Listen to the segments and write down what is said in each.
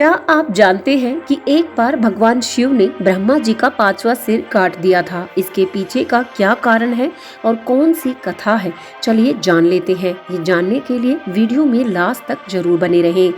क्या आप जानते हैं कि एक बार भगवान शिव ने ब्रह्मा जी का पांचवा सिर काट दिया था। इसके पीछे का क्या कारण है और कौन सी कथा है, चलिए जान लेते हैं। ये जानने के लिए वीडियो में लास्ट तक जरूर बने रहें।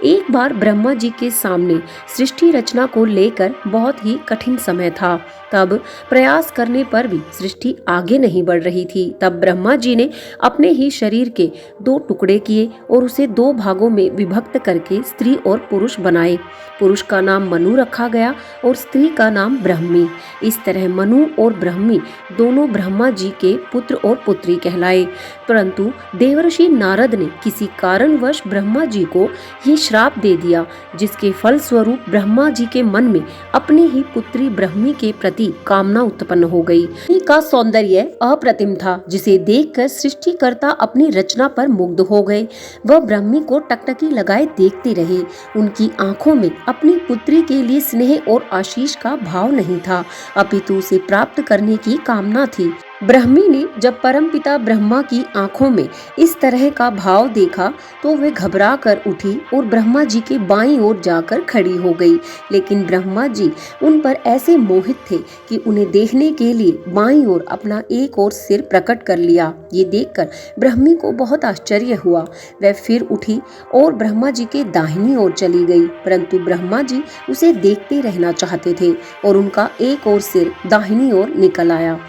एक बार ब्रह्मा जी के सामने सृष्टि रचना को लेकर बहुत ही कठिन समय था। तब प्रयास करने पर भी सृष्टि आगे नहीं बढ़ रही थी। तब ब्रह्मा जी ने अपने ही शरीर के दो टुकड़े किए और उसे दो भागों में विभक्त करके स्त्री और पुरुष बनाए। पुरुष का नाम मनु रखा गया और स्त्री का नाम ब्रह्मी। इस तरह मनु और ब्रह्मी दोनों ब्रह्मा जी के पुत्र और पुत्री कहलाए। परंतु देवर्षि नारद ने किसी कारणवश ब्रह्मा जी को ये श्राप दे दिया, जिसके फल स्वरूप ब्रह्मा जी के मन में अपनी ही पुत्री ब्रह्मी के प्रति कामना उत्पन्न हो गई। ब्रह्मी का सौंदर्य अप्रतिम था, जिसे देखकर सृष्टिकर्ता अपनी रचना पर मुग्ध हो गए। वह ब्रह्मी को टकटकी लगाए देखते रहे। उनकी आंखों में अपनी पुत्री के लिए स्नेह और आशीष का भाव नहीं था, अपितु उसे प्राप्त करने की कामना थी। ब्रह्मी ने जब परमपिता ब्रह्मा की आंखों में इस तरह का भाव देखा तो वे घबरा कर उठी और ब्रह्मा जी के बाईं ओर जाकर खड़ी हो गई। लेकिन ब्रह्मा जी उन पर ऐसे मोहित थे कि उन्हें देखने के लिए बाईं ओर अपना एक और सिर प्रकट कर लिया। ये देखकर ब्रह्मी को बहुत आश्चर्य हुआ। वह फिर उठी और ब्रह्मा जी के दाहिनी ओर चली गई, परंतु ब्रह्मा जी उसे देखते रहना चाहते थे और उनका एक और सिर दाहिनी ओर निकल आया।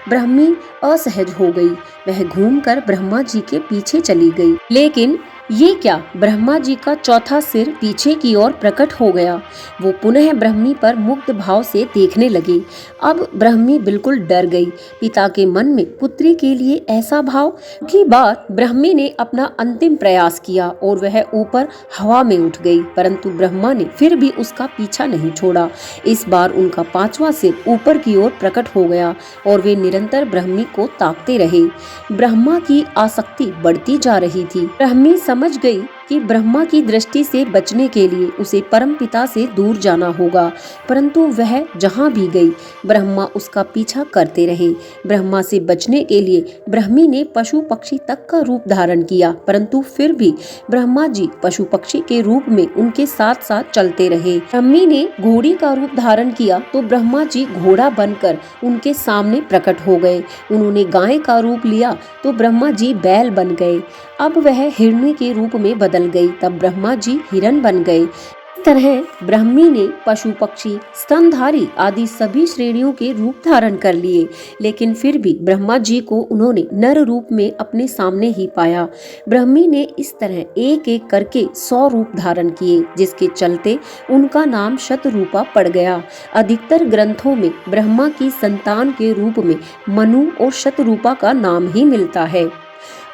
ब्रह्मी असहज हो गई। वह घूमकर ब्रह्मा जी के पीछे चली गई। लेकिन ये क्या, ब्रह्मा जी का चौथा सिर पीछे की ओर प्रकट हो गया। वो पुनः ब्रह्मी पर मुग्ध भाव से देखने लगे। अब ब्रह्मी बिल्कुल डर गई। पिता के मन में पुत्री के लिए ऐसा भाव की बार ब्रह्मी ने अपना अंतिम प्रयास किया और वह ऊपर हवा में उठ गई, परंतु ब्रह्मा ने फिर भी उसका पीछा नहीं छोड़ा। इस बार उनका पांचवा सिर ऊपर की ओर प्रकट हो गया और वे निरंतर ब्रह्मी को ताकते रहे। ब्रह्मा की आसक्ति बढ़ती जा रही थी। ब्रह्मी समझ गई कि ब्रह्मा की दृष्टि से बचने के लिए उसे परमपिता से दूर जाना होगा, परंतु वह जहाँ भी गई ब्रह्मा उसका पीछा करते रहे। ब्रह्मा से बचने के लिए ब्रह्मी ने पशु पक्षी तक का रूप धारण किया, परंतु फिर भी ब्रह्मा जी पशु पक्षी के रूप में उनके साथ साथ चलते रहे। ब्रह्मी ने घोड़ी का रूप धारण किया तो ब्रह्मा जी घोड़ा बनकर उनके सामने प्रकट हो गए। उन्होंने गाय का रूप लिया तो ब्रह्मा जी बैल बन गए। अब वह हिरणी के रूप में बदल गई, तब ब्रह्मा जी हिरण बन गए। इस तरह ब्रह्मी ने पशु पक्षी, स्तनधारी आदि सभी श्रेणियों के रूप धारण कर लिए, लेकिन फिर भी ब्रह्मा जी को उन्होंने नर रूप में अपने सामने ही पाया। ब्रह्मी ने इस तरह एक एक करके 100 रूप धारण किए, जिसके चलते उनका नाम शतरूपा पड़ गया। अधिकतर ग्रंथों में ब्रह्मा की संतान के रूप में मनु और शतरूपा का नाम ही मिलता है।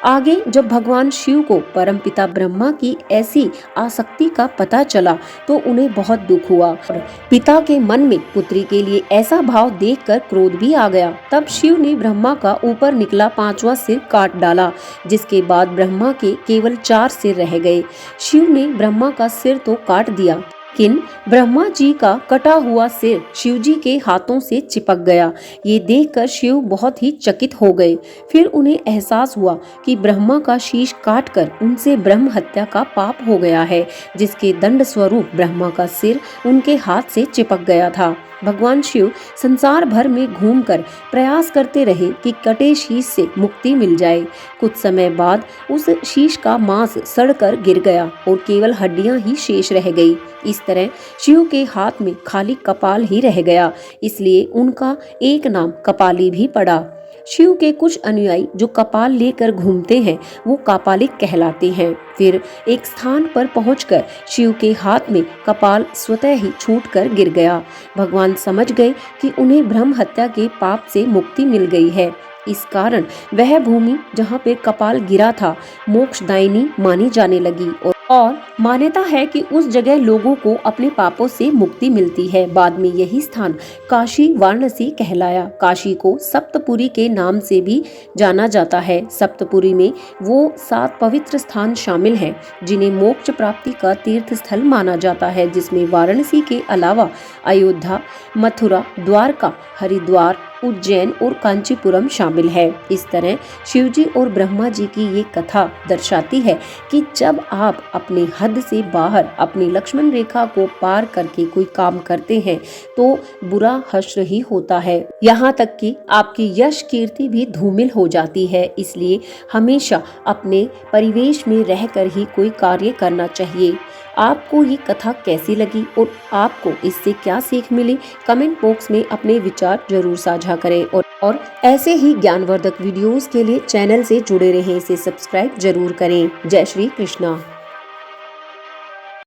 आगे जब भगवान शिव को परमपिता ब्रह्मा की ऐसी आसक्ति का पता चला तो उन्हें बहुत दुख हुआ। पिता के मन में पुत्री के लिए ऐसा भाव देखकर क्रोध भी आ गया। तब शिव ने ब्रह्मा का ऊपर निकला पांचवा सिर काट डाला, जिसके बाद ब्रह्मा के केवल 4 सिर रह गए। शिव ने ब्रह्मा का सिर तो काट दिया, लेकिन ब्रह्मा जी का कटा हुआ सिर शिव जी के हाथों से चिपक गया। ये देखकर शिव बहुत ही चकित हो गए। फिर उन्हें एहसास हुआ कि ब्रह्मा का शीश काटकर उनसे ब्रह्म हत्या का पाप हो गया है, जिसके दंड स्वरूप ब्रह्मा का सिर उनके हाथ से चिपक गया था। भगवान शिव संसार भर में घूमकर प्रयास करते रहे कि कटे शीश से मुक्ति मिल जाए। कुछ समय बाद उस शीश का मांस सड़कर गिर गया और केवल हड्डियां ही शेष रह गई। इस तरह शिव के हाथ में खाली कपाल ही रह गया, इसलिए उनका एक नाम कपाली भी पड़ा। शिव के कुछ अनुयायी जो कपाल लेकर घूमते हैं वो कापालिक कहलाते हैं। फिर एक स्थान पर पहुंचकर शिव के हाथ में कपाल स्वतः ही छूटकर गिर गया। भगवान समझ गए कि उन्हें ब्रह्म हत्या के पाप से मुक्ति मिल गई है। इस कारण वह भूमि जहाँ पे कपाल गिरा था मोक्षदायिनी मानी जाने लगी और मान्यता है कि उस जगह लोगों को अपने पापों से मुक्ति मिलती है। बाद में यही स्थान काशी वाराणसी कहलाया। काशी को सप्तपुरी के नाम से भी जाना जाता है। सप्तपुरी में वो 7 पवित्र स्थान शामिल हैं जिन्हें मोक्ष प्राप्ति का तीर्थ स्थल माना जाता है, जिसमें वाराणसी के अलावा अयोध्या, मथुरा, द्वारका, हरिद्वार उज्जैन और कांचीपुरम शामिल है। इस तरह शिव जी और ब्रह्मा जी की ये कथा दर्शाती है कि जब आप अपने हद से बाहर अपनी लक्ष्मण रेखा को पार करके कोई काम करते हैं तो बुरा हश्र ही होता है, यहाँ तक कि आपकी यश कीर्ति भी धूमिल हो जाती है। इसलिए हमेशा अपने परिवेश में रहकर ही कोई कार्य करना चाहिए। आपको ये कथा कैसी लगी और आपको इससे क्या सीख मिली, कमेंट बॉक्स में अपने विचार जरूर साझा करें और ऐसे ही ज्ञानवर्धक वीडियोस के लिए चैनल से जुड़े रहें, इसे सब्सक्राइब जरूर करें। जय श्री कृष्णा।